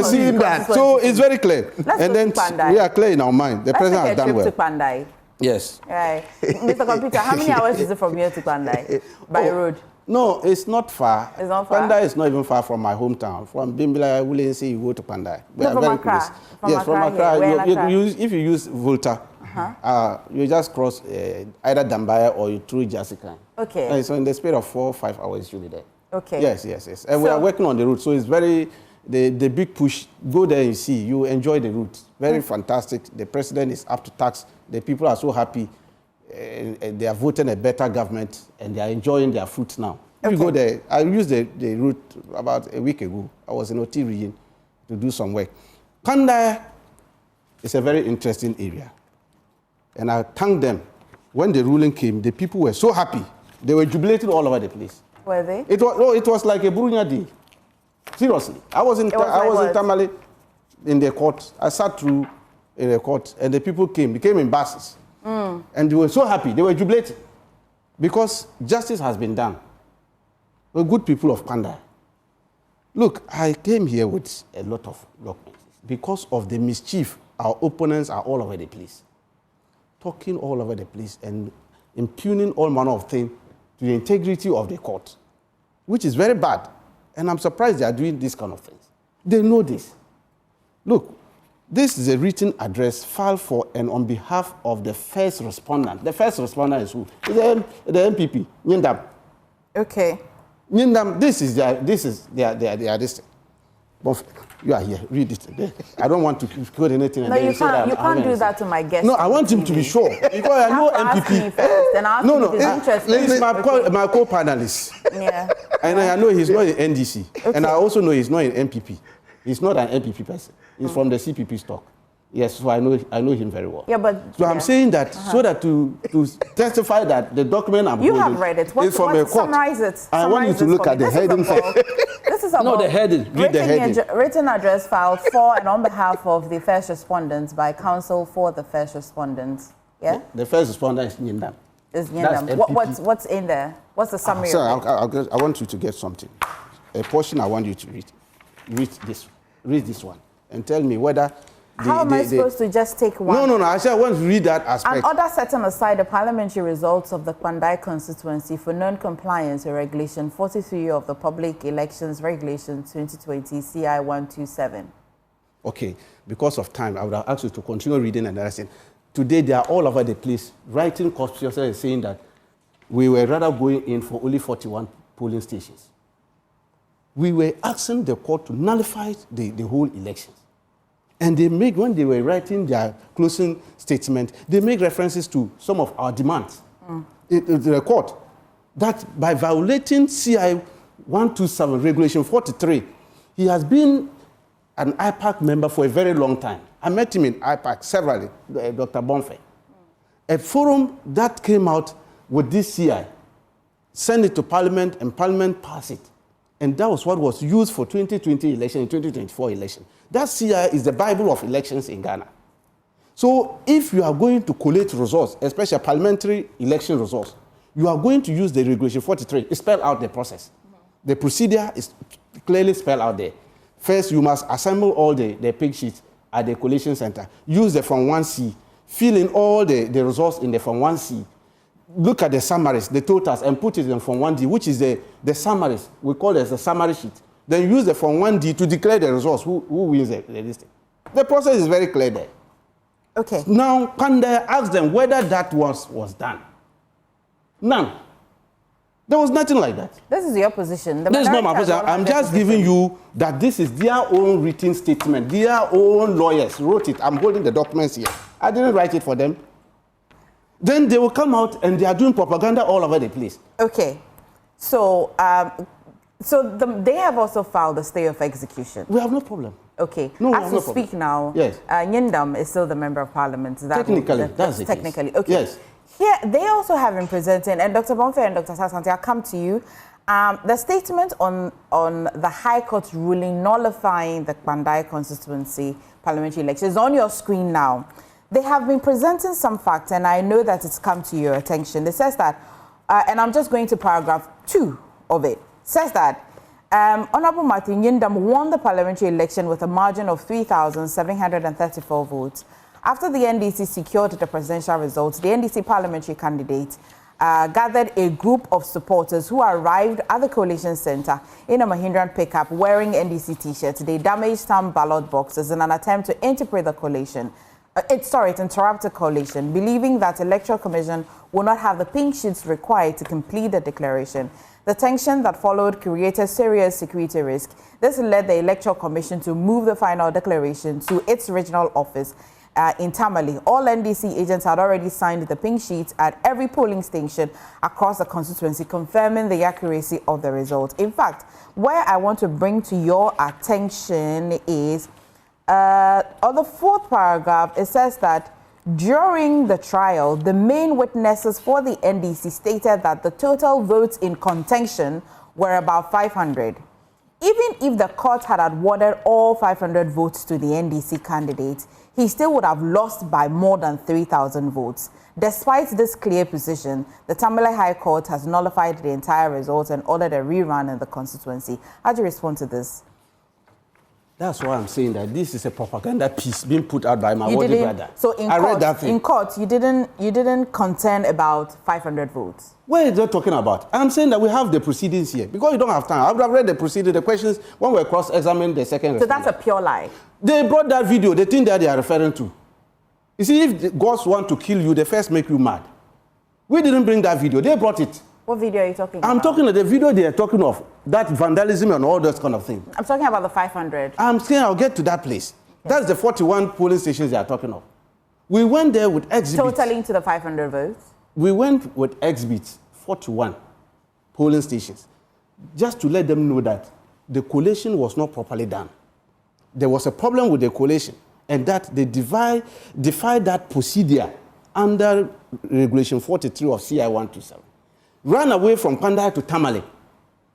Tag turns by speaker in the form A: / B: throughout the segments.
A: are seeing that. So it's very clear.
B: And then
A: we are clear in our mind. The president has done well.
B: To Kpandai.
A: Yes.
B: Right. Mr. Computer, how many hours is it from here to Kpandai by road?
A: No, it's not far.
B: It's not far?
A: Kpandai is not even far from my hometown. From Bimbila, I wouldn't say you go to Kpandai.
B: We are very close.
A: Yes, from Accra. If you use Volta, you just cross either Dambaya or you through Jessica.
B: Okay.
A: So in the space of 4 or 5 hours, you'll be there.
B: Okay.
A: Yes. And we are working on the route, so it's very, the big push, go there and see, you enjoy the route. Very fantastic. The president is up to tax. The people are so happy. They are voting a better government and they are enjoying their fruits now. If you go there, I used the route about a week ago. I was in Oti region to do some work. Kpandai is a very interesting area. And I thank them. When the ruling came, the people were so happy. They were jubilating all over the place.
B: Were they?
A: It was like a Burunya day. Seriously. I was in Tamale in the court. I sat through in the court and the people came. They came in buses. And they were so happy. They were jubilating. Because justice has been done. We're good people of Kpandai. Look, I came here with a lot of documents. Because of the mischief, our opponents are all over the place. Talking all over the place and impugning all manner of things to the integrity of the court, which is very bad. And I'm surprised they are doing this kind of things. They know this. Look, this is a written address filed for and on behalf of the first respondent. The first respondent is who? The MPP, Nyindam.
B: Okay.
A: Nyindam, this is their this. You are here, read it. I don't want to quote anything.
B: No, you can't do that to my guest.
A: No, I want him to be sure. Because I know MPP. He's my co-panelist.
B: Yeah.
A: And I know he's not in NDC. Okay. And I also know he's not in MPP. He's not an MPP person. He's from the CPP stock. Yes, so I know him very well.
B: Yeah, but
A: so I'm saying that so that to testify that the document I'm holding
B: have read it.
A: Is from a court.
B: Summarize it.
A: I want you to look at the heading first.
B: This is about
A: no, the heading. Read the heading.
B: Written address filed for and on behalf of the first respondents by counsel for the first respondents. Yeah.
A: The first respondent is Nyindam.
B: Is Nyindam. What's in there? What's the summary?
A: Sir, I want you to get something. A portion I want you to read. Read this one and tell me whether.
B: How am I supposed to just take one?
A: No. I said I want to read that aspect.
B: An order setting aside the parliamentary results of the Kpandai constituency for non-compliance with Regulation 43 of the Public Elections Regulation 2020 CI 127.
A: Okay, because of time, I would have asked you to continue reading and understand. Today, they are all over the place writing constitutions saying that we were rather going in for only 41 polling stations. We were asking the court to nullify the whole elections. And when they were writing their closing statement, they make references to some of our demands. The court, that by violating CI 127, Regulation 43, he has been an IPAC member for a very long time. I met him in IPAC severally, Dr. Bonfe. A forum that came out with this CI, sent it to Parliament, and Parliament passed it. And that was what was used for 2020 election and 2024 election. That CI is the Bible of elections in Ghana. So if you are going to collate results, especially parliamentary election results, you are going to use the Regulation 43. It spells out the process. The procedure is clearly spelled out there. First, you must assemble all the pig sheets at the collation center. Use the Form 1C. Fill in all the results in the Form 1C. Look at the summaries, the totals, and put it in Form 1D, which is the summaries. We call it the summary sheet. Then use the Form 1D to declare the results, who wins the listing. The process is very clear there.
B: Okay.
A: Now, Kpandai asked them whether that was done. None. There was nothing like that.
B: This is your position.
A: This is not my position. I'm just giving you that this is their own written statement. Their own lawyers wrote it. I'm holding the documents here. I didn't write it for them. Then they will come out and they are doing propaganda all over the place.
B: Okay. So, they have also filed a stay of execution.
A: We have no problem.
B: Okay.
A: No,
B: as we speak now,
A: yes.
B: Nyindam is still the member of parliament.
A: That's
B: technically. Okay.
A: Yes.
B: Here, they also have been presenting, and Dr. Bonfe and Dr. Sasante, I'll come to you. The statement on the High Court ruling nullifying the Kpandai constituency parliamentary election is on your screen now. They have been presenting some facts, and I know that it's come to your attention. It says that, and I'm just going to paragraph 2 of it. It says that Honorable Matthew Nyindam won the parliamentary election with a margin of 3,734 votes. After the NDC secured the presidential results, the NDC parliamentary candidate gathered a group of supporters who arrived at the coalition center in a Mahindran pickup wearing NDC t-shirts. They damaged some ballot boxes in an attempt to interrupt the coalition. Interrupt the coalition, believing that the Electoral Commission will not have the pink sheets required to complete the declaration. The tension that followed created serious security risk. This led the Electoral Commission to move the final declaration to its regional office in Tamale. All NDC agents had already signed the pink sheets at every polling station across the constituency, confirming the accuracy of the result. In fact, where I want to bring to your attention is on the fourth paragraph, it says that during the trial, the main witnesses for the NDC stated that the total votes in contention were about 500. Even if the court had awarded all 500 votes to the NDC candidate, he still would have lost by more than 3,000 votes. Despite this clear position, the Tamale High Court has nullified the entire results and ordered a rerun in the constituency. How do you respond to this?
A: That's why I'm saying that this is a propaganda piece being put out by my worthy brother.
B: So in court, you didn't contend about 500 votes.
A: What are you talking about? I'm saying that we have the proceedings here. Because you don't have time. I would have read the proceedings, the questions, when we cross-examined the second.
B: So that's a pure lie.
A: They brought that video, the thing that they are referring to. You see, if the gods want to kill you, they first make you mad. We didn't bring that video. They brought it.
B: What video are you talking about?
A: I'm talking about the video they are talking of, that vandalism and all those kind of things.
B: I'm talking about the 500.
A: I'm saying I'll get to that place. Okay. That's the 41 polling stations they are talking of. We went there with exhibits.
B: Totaling to the 500 votes?
A: We went with exhibits, 41 polling stations, just to let them know that the collation was not properly done. There was a problem with the collation, and that they defied that procedure under Regulation 43 of CI 127. Ran away from Kpandai to Tamale,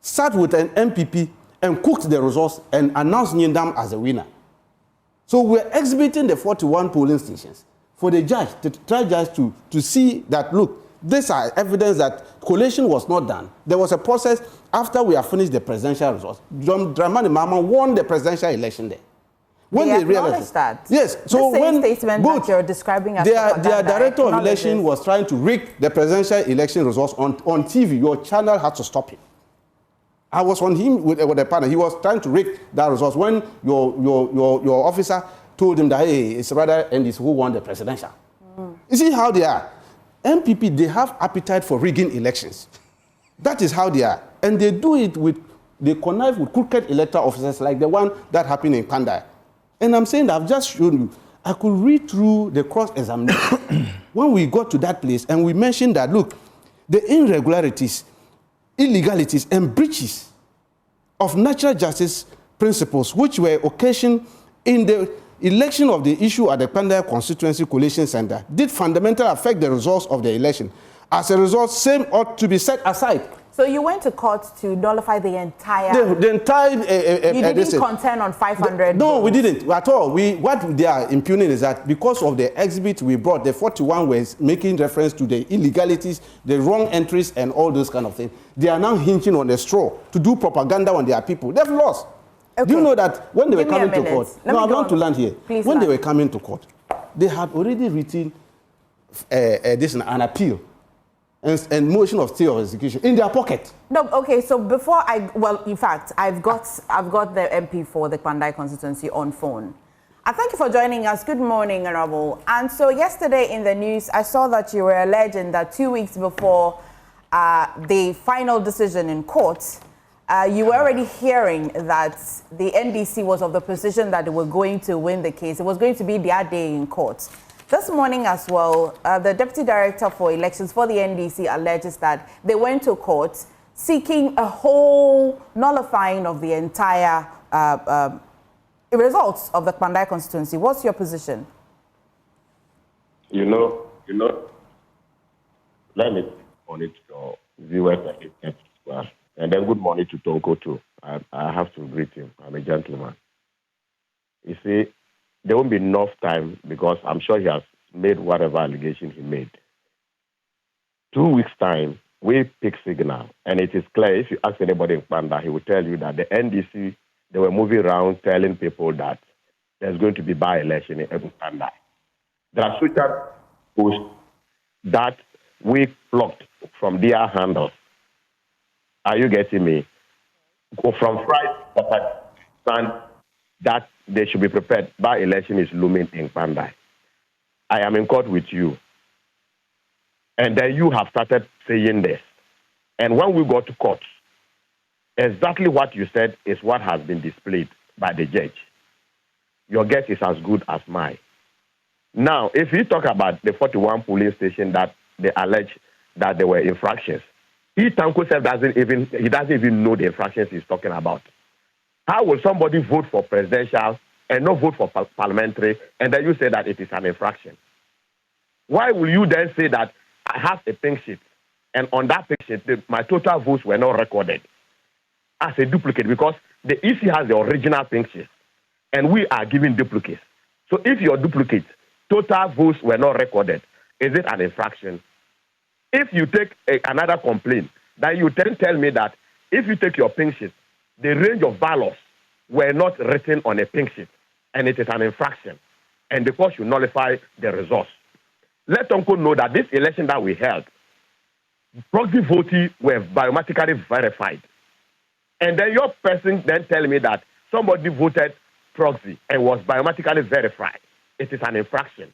A: sat with an MPP and cooked the results and announced Nyindam as a winner. So we're exhibiting the 41 polling stations for the judge, the trial judge to see that, look, these are evidence that collation was not done. There was a process after we have finished the presidential results. John Dramani Mahama won the presidential election there.
B: When they realized that.
A: Yes. So
B: the
A: when
B: statement that you're describing as
A: their director of election was trying to rig the presidential election results on TV, your channel had to stop him. I was on him with a partner. He was trying to rig that results when your officer told him that, hey, it's rather NDC who won the presidential. You see how they are. MPP, they have appetite for rigging elections. That is how they are. And they do it they connive with crooked electoral officers like the one that happened in Kpandai. And I'm saying that I've just shown you, I could read through the cross-examination when we got to that place and we mentioned that, look, the irregularities, illegalities, and breaches of natural justice principles which were occasioned in the election of the issue at the Kpandai Constituency Coalition Center did fundamentally affect the results of the election. As a result, same ought to be set aside.
B: So you went to court to nullify the entire...
A: The entire...
B: you didn't contend on 500
A: No,
B: votes.
A: we didn't at all. What they are impugning is that because of the exhibit we brought, the 41 was making reference to the illegalities, the wrong entries, and all those kind of things. They are now hinging on the straw to do propaganda on their people. They've lost. Okay. Do you know that when they were coming to court... No, I want to land here.
B: Please
A: when they were coming to court, they had already written an appeal and motion of stay of execution in their pocket.
B: No, okay, so before in fact, I've got the MP for the Kpandai constituency on phone. And thank you for joining us. Good morning, Honorable. And so yesterday in the news, I saw that you were alleging that 2 weeks before the final decision in court, you were already hearing that the NDC was of the position that they were going to win the case. It was going to be their day in court. This morning as well, the Deputy Director for Elections for the NDC alleges that they went to court seeking a whole nullifying of the entire results of the Kpandai constituency. What's your position?
C: You know, let me on it to viewers and well. And then good morning to Tonko too. I have to greet him. I'm a gentleman. You see, there won't be enough time because I'm sure he has made whatever allegation he made. 2 weeks' time, we pick signal. And it is clear, if you ask anybody in Kpandai, he will tell you that the NDC, they were moving around telling people that there's going to be by-election in Kpandai. There are social posts that we blocked from their handles. Are you getting me? Go from Friday that they should be prepared. By-election is looming in Kpandai. I am in court with you. And then you have started saying this. And when we go to court, exactly what you said is what has been displayed by the judge. Your guess is as good as mine. Now, if we talk about the 41 polling station that they allege that there were infractions, Tanko doesn't even know the infractions he's talking about. How will somebody vote for presidential and not vote for parliamentary, and then you say that it is an infraction? Why will you then say that I have a pink sheet, and on that pink sheet, my total votes were not recorded as a duplicate, because the EC has the original pink sheet, and we are giving duplicates. So if your duplicate, total votes were not recorded, is it an infraction? If you take another complaint, then you then tell me that if you take your pink sheet, the range of ballots were not written on a pink sheet, and it is an infraction, and the court should nullify the results. Let Tonko know that this election that we held, proxy voting were biometrically verified. And then your person then tell me that somebody voted proxy and was biometrically verified. It is an infraction.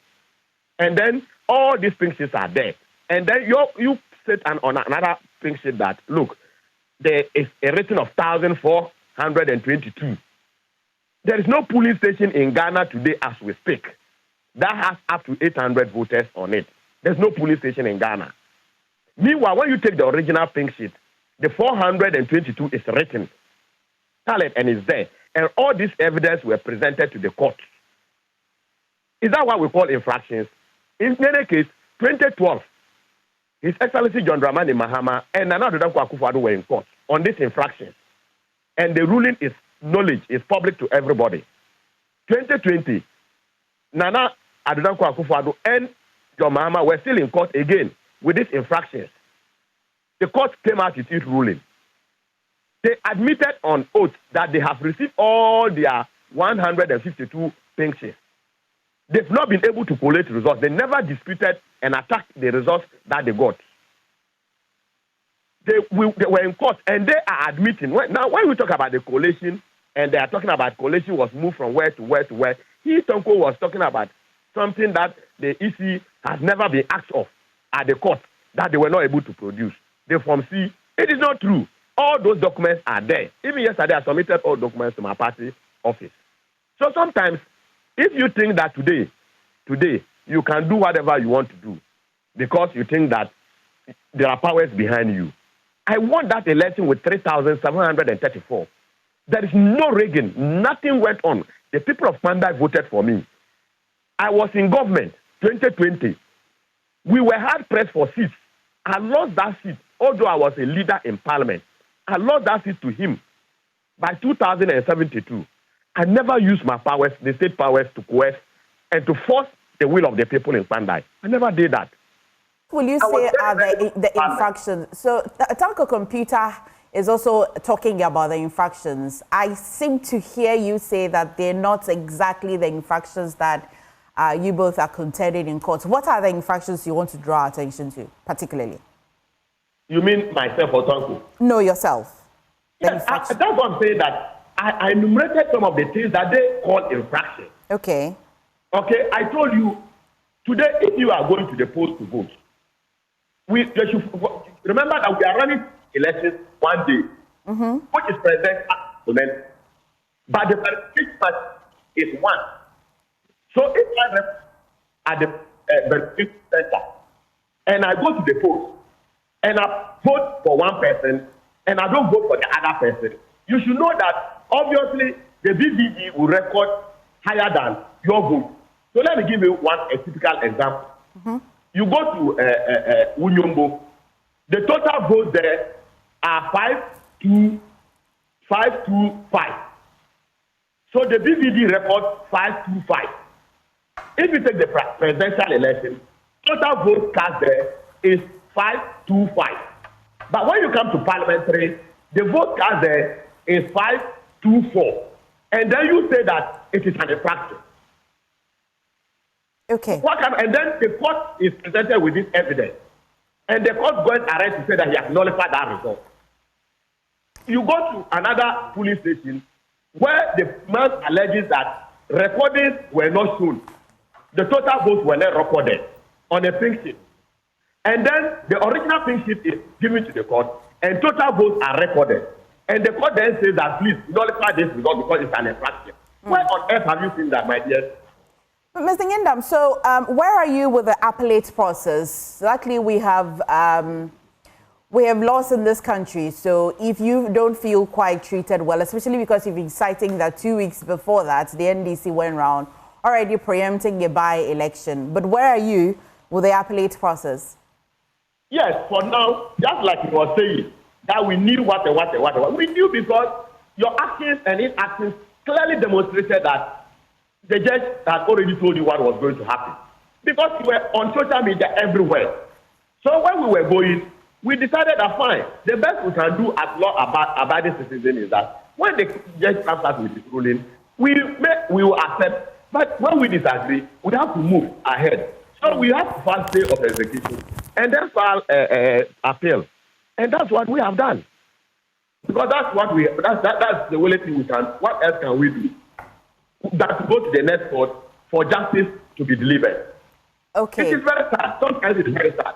C: And then all these pink sheets are there. And then you sit on another pink sheet that, look, there is a rating of 1,422. There is no polling station in Ghana today as we speak that has up to 800 voters on it. There's no polling station in Ghana. Meanwhile, when you take the original pink sheet, the 422 is written, talent, and is there. And all this evidence were presented to the court. Is that what we call infractions? In any case, 2012, His Excellency John Dramani Mahama and Nana Addo Dankwa Akufo-Addo were in court on these infractions. And the ruling is knowledge, is public to everybody. 2020, Nana Addo Dankwa Akufo-Addo and John Mahama were still in court again with these infractions. The court came out with its ruling. They admitted on oath that they have received all their 152 pink sheets. They've not been able to collate results. They never disputed and attacked the results that they got. They were in court and they are admitting. Now, when we talk about the collation, and they are talking about collation was moved from where to where to where, Tonko was talking about something that the EC has never been asked of at the court that they were not able to produce. They from C. It is not true. All those documents are there. Even yesterday, I submitted all documents to my party office. So sometimes, if you think that today, you can do whatever you want to do because you think that there are powers behind you. I won that election with 3,734. There is no rigging. Nothing went on. The people of Kpandai voted for me. I was in government 2020. We were hard pressed for seats. I lost that seat, although I was a leader in parliament. I lost that seat to him by 2072. I never used my powers, the state powers, to coerce and to force the will of the people in Kpandai. I never did that.
B: Will you say are the infractions? So Tanko Computer is also talking about the infractions. I seem to hear you say that they're not exactly the infractions that you both are contending in court. What are the infractions you want to draw attention to, particularly? You mean myself or Tanko? No, yourself.
C: Yes, that's what I'm saying, that I enumerated some of the things that they call infractions.
B: Okay.
C: Okay, I told you, today, if you are going to the polls to vote, they should remember that we are running elections one day, which is president, but the verification is one. So if I at the verification center and I go to the poll and I vote for one person and I don't vote for the other person, you should know that obviously the BVG will record higher than your vote. So let me give you a typical example. You go to Unyombo, the total votes there are 525. So the BVD records 525. If you take the presidential election, total vote cast there is 525. But when you come to parliamentary, the vote cast there is 5-2-4. And then you say that it is an infraction.
B: Okay.
C: And then the court is presented with this evidence. And the court goes ahead to say that he has nullified that result. You go to another police station where the man alleges that recordings were not shown. The total votes were not recorded on a pink sheet. And then the original pink sheet is given to the court and total votes are recorded. And the court then says that please nullify this result because it's an infraction. Where on earth have you seen that, my dear?
B: Mr. Nyindam, so where are you with the appellate process? Luckily, we have laws in this country. So if you don't feel quite treated well, especially because you've been citing that 2 weeks before that, the NDC went round already preempting a by-election. But where are you with the appellate process?
C: Yes, for now, just like you were saying, that we knew what. We knew because your actions and inactions clearly demonstrated that the judge had already told you what was going to happen. Because you were on social media everywhere. So when we were going, we decided that fine, the best we can do as law-abiding citizens is that when the judge comes up with his ruling, we will accept. But when we disagree, we have to move ahead. So we have to file stay of execution and then file appeal. And that's what we have done. Because that's the only thing we can. What else can we do? That to go to the next court for justice to be delivered.
B: Okay.
C: It is very sad. Sometimes it is very sad.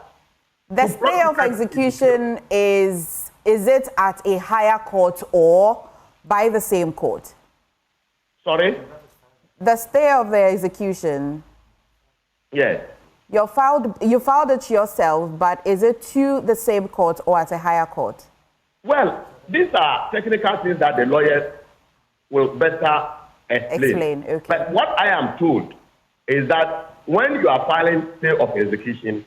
B: The stay of execution is it at a higher court or by the same court?
C: Sorry?
B: The stay of the execution.
C: Yes.
B: You filed it yourself, but is it to the same court or at a higher court?
C: Well, these are technical things that the lawyers will better explain.
B: Okay.
C: But what I am told is that when you are filing stay of execution,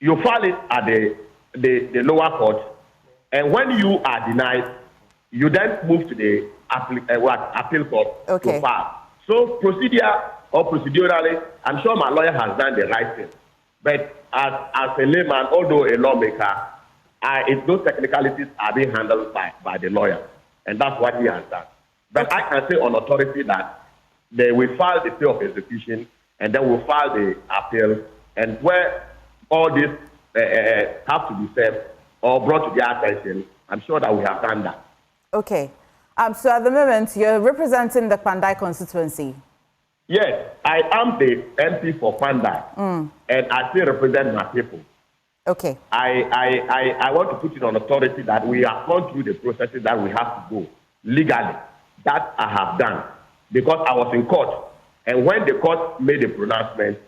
C: you file it at the lower court, and when you are denied, you then move to the appeal court to file. So procedurally, I'm sure my lawyer has done the right thing. But as a layman, although a lawmaker, those technicalities are being handled by the lawyer, and that's what he has done. But I can say on authority that they will file the stay of execution, and then we'll file the appeal, and where all this have to be served or brought to their attention, I'm sure that we have done that.
B: Okay. So at the moment, you're representing the Kpandai constituency.
C: Yes, I am the MP for Kpandai, and I still represent my people.
B: Okay.
C: I want to put it on authority that we have gone through the processes that we have to go legally. That I have done because I was in court, and when the court made the pronouncement,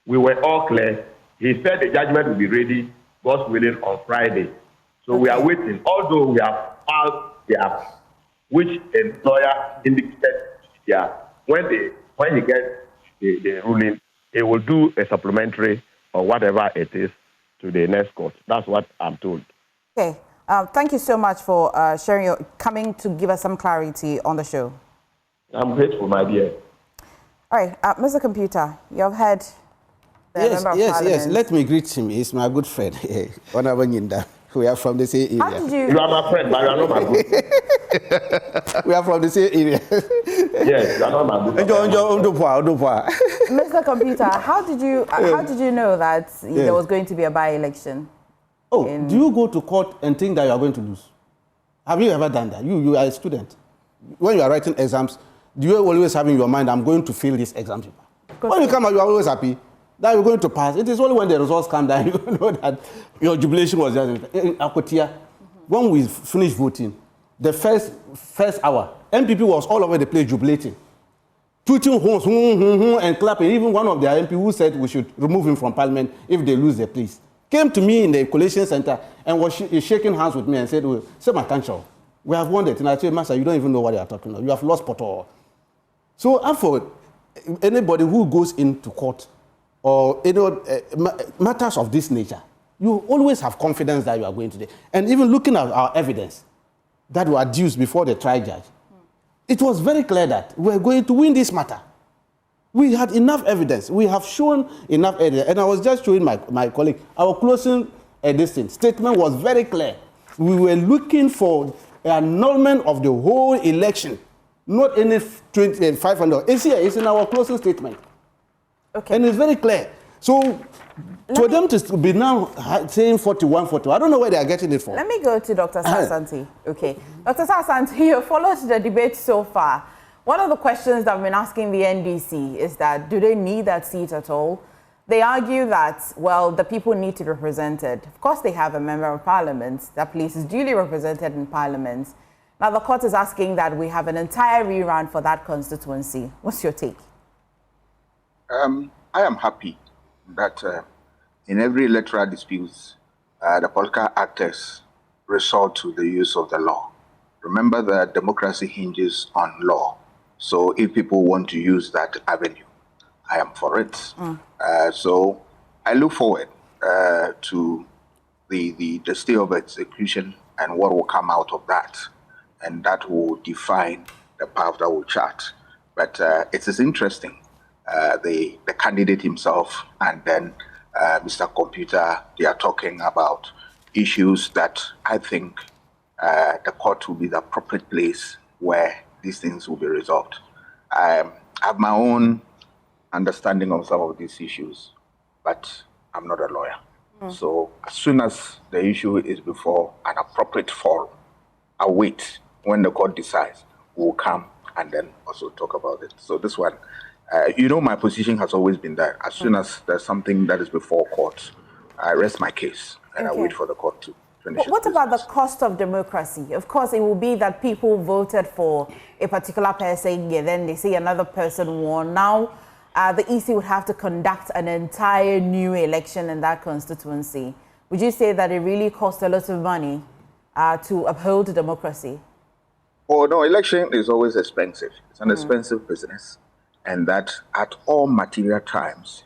C: we were all clear. He said the judgment will be ready, God's willing, on Friday. So we are waiting. Although we have filed the app, which the lawyer indicated, when he gets the ruling, he will do a supplementary or whatever it is to the next court. That's what I'm told.
B: Okay. Thank you so much for coming to give us some clarity on the show.
C: I'm grateful, my dear.
B: All right, Mr. Computer, you've heard the member of Parliament.
A: Yes. Let me greet him. He's my good friend, Honorable Nyindam. We are from the same area.
B: How did
C: You are my friend, but you are not my good friend.
A: We are from the same area.
C: Yes, you are not my good friend.
B: Mr. Computer, how did you know that there was going to be a by-election?
A: Oh, do you go to court and think that you are going to lose? Have you ever done that? You are a student. When you are writing exams, do you always have in your mind, I'm going to fail this exam paper? When you come out, you are always happy that you're going to pass. It is only when the results come down, you know that your jubilation was just in Akotia. When we finished voting, the first hour, MPP was all over the place jubilating, tooting horns, and clapping. Even one of their MP who said we should remove him from Parliament if they lose the place came to me in the collation center and was shaking hands with me and said, well, say my country, we have won it. And I said, Master, you don't even know what you are talking about. You have lost Porto. So for anybody who goes into court or matters of this nature, you always have confidence that you are going to do. And even looking at our evidence that were adduced before the trial judge, it was very clear that we are going to win this matter. We had enough evidence. We have shown enough evidence. And I was just showing my colleague, our closing statement was very clear We were looking for an annulment of the whole election, not any 500. It's here, it's in our closing statement.
B: Okay.
A: And it's very clear. So, for them to be now saying 41, 42, I don't know where they are getting it from.
B: Let me go to Dr. Sasanti. Okay. Dr. Sasanti, you followed the debate so far. One of the questions that I've been asking the NDC is that, do they need that seat at all? They argue that, well, the people need to be represented. Of course, they have a member of parliament. That place is duly represented in parliament. Now, the court is asking that we have an entire rerun for that constituency. What's your take?
D: I am happy that in every electoral dispute, the political actors resort to the use of the law. Remember that democracy hinges on law. So if people want to use that avenue, I am for it. So I look forward to the stay of execution and what will come out of that. And that will define the path that will chart. But it is interesting, the candidate himself and then Mr. Computer, they are talking about issues that I think the court will be the appropriate place where these things will be resolved. I have my own understanding of some of these issues, but I'm not a lawyer. So as soon as the issue is before an appropriate forum, I'll wait. When the court decides, we'll come and then also talk about it. So this one, my position has always been that as soon as there's something that is before court, I rest my case and I wait for the court to finish.
B: What about the cost of democracy? Of course, it will be that people voted for a particular person, and then they say another person won. Now, the EC would have to conduct an entire new election in that constituency. Would you say that it really costs a lot of money to uphold democracy?
D: Oh, no, election is always expensive. It's an expensive business. And that at all material times,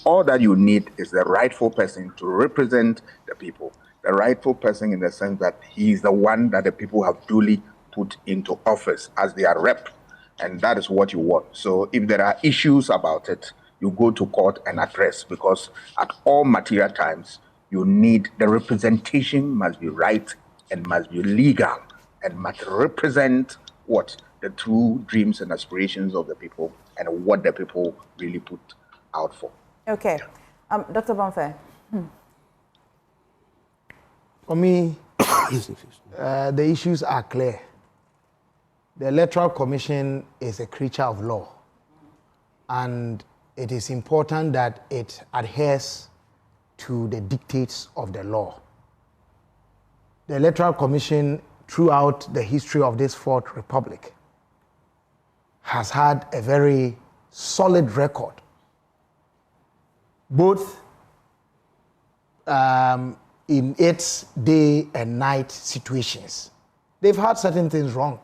D: all that you need is the rightful person to represent the people. The rightful person in the sense that he is the one that the people have duly put into office as their rep. And that is what you want. So if there are issues about it, you go to court and address, because at all material times, you need the representation must be right and must be legal and must represent what? The true dreams and aspirations of the people and what the people really put out for.
B: Okay. Dr. Bonfair.
E: For me, the issues are clear. The Electoral Commission is a creature of law, and it is important that it adheres to the dictates of the law. The Electoral Commission, throughout the history of this Fourth Republic, has had a very solid record, both in its day and night situations. They've had certain things wrong,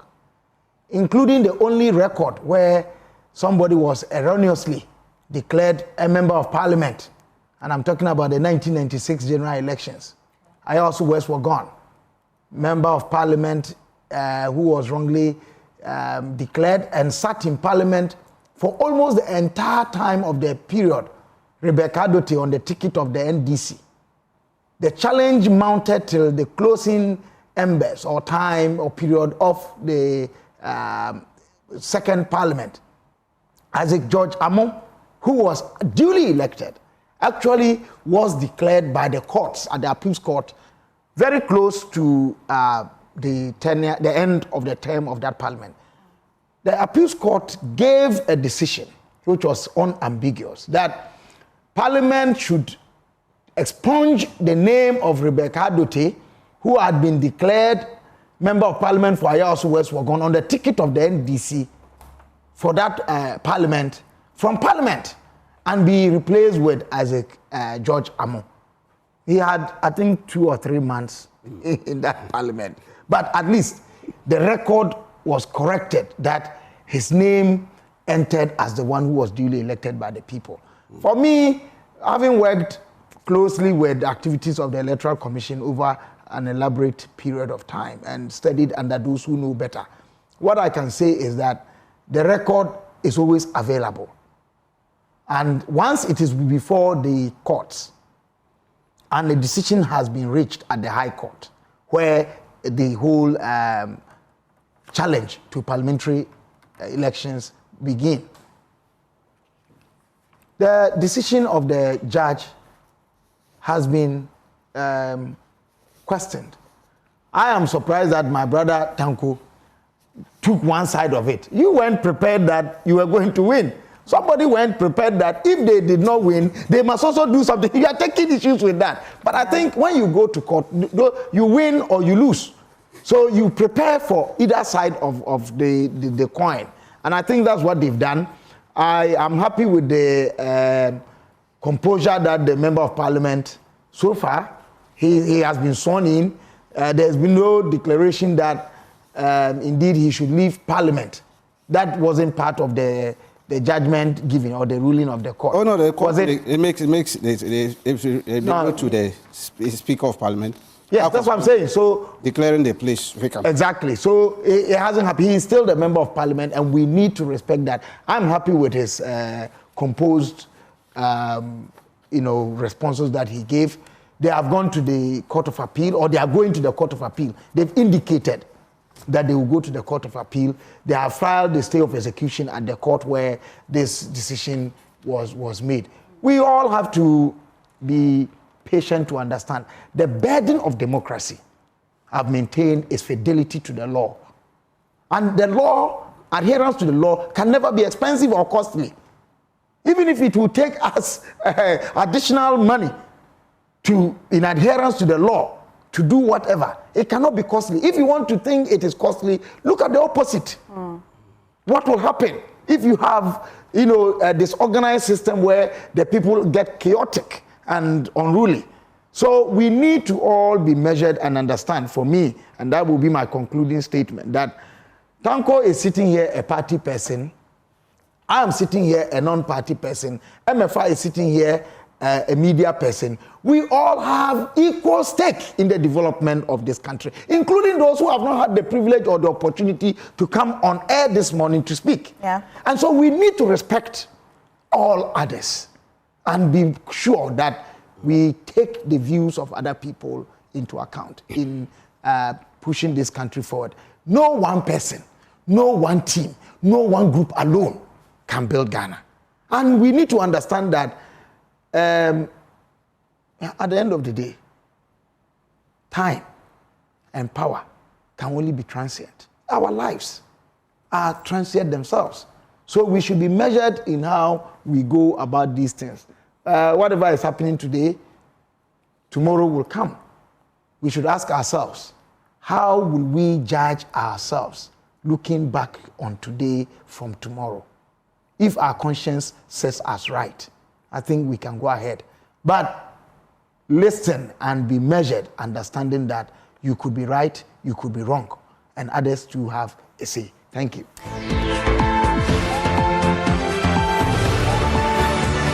E: including the only record where somebody was erroneously declared a member of parliament. And I'm talking about the 1996 general elections. Ayasu West Wagon, member of parliament who was wrongly declared and sat in parliament for almost the entire time of the period, Rebecca Doty on the ticket of the NDC. The challenge mounted till the closing embers or time or period of the second parliament. Isaac George Amon, who was duly elected, actually was declared by the courts at the appeals court very close to the end of the term of that parliament. The appeals court gave a decision which was unambiguous that parliament should expunge the name of Rebecca Doty, who had been declared member of parliament for Ayasu West Wagon on the ticket of the NDC for that parliament from parliament and be replaced with Isaac George Amon. He had, I think, 2 or 3 months in that parliament. But at least the record was corrected that his name entered as the one who was duly elected by the people. For me, having worked closely with the activities of the Electoral Commission over an elaborate period of time and studied under those who know better, what I can say is that the record is always available. And once it is before the courts and the decision has been reached at the High Court, where the whole challenge to parliamentary elections begin. The decision of the judge has been questioned. I am surprised that my brother Tanko took one side of it. You weren't prepared that you were going to win. Somebody went prepared that if they did not win, they must also do something. You are taking issues with that. But I think when you go to court, you win or you lose. So you prepare for either side of the coin. And I think that's what they've done. I am happy with the composure that the Member of Parliament, so far, he has been sworn in. There's been no declaration that indeed he should leave Parliament. That wasn't part of the judgment given or the ruling of the court.
A: Oh no, the court
E: go
A: to the Speaker of Parliament.
E: Yes, that's what I'm saying. So
A: declaring the place vacant.
E: Exactly. So it hasn't happened. He is still the Member of Parliament, and we need to respect that. I'm happy with his composed, responses that he gave. They have gone to the Court of Appeal, or they are going to the Court of Appeal. They've indicated that they will go to the Court of Appeal. They have filed the stay of execution at the court where this decision was made. We all have to be patient to understand the burden of democracy. I've maintained is fidelity to the law. And the law, adherence to the law, can never be expensive or costly. Even if it will take us additional money in adherence to the law, to do whatever, it cannot be costly. If you want to think it is costly, look at the opposite. What will happen if you have, a disorganized system where the people get chaotic and unruly? So we need to all be measured and understand, for me, and that will be my concluding statement, that Tanko is sitting here a party person, I am sitting here a non-party person, MFI is sitting here a media person. We all have equal stake in the development of this country, including those who have not had the privilege or the opportunity to come on air this morning to speak.
B: Yeah.
E: And so we need to respect all others and be sure that we take the views of other people into account in pushing this country forward. No one person, no one team, no one group alone can build Ghana. And we need to understand that at the end of the day, time and power can only be transient. Our lives are transient themselves. So we should be measured in how we go about these things. Whatever is happening today, tomorrow will come. We should ask ourselves, how will we judge ourselves looking back on today from tomorrow? If our conscience says us right, I think we can go ahead. But listen and be measured, understanding that you could be right, you could be wrong, and others to have a say. Thank you.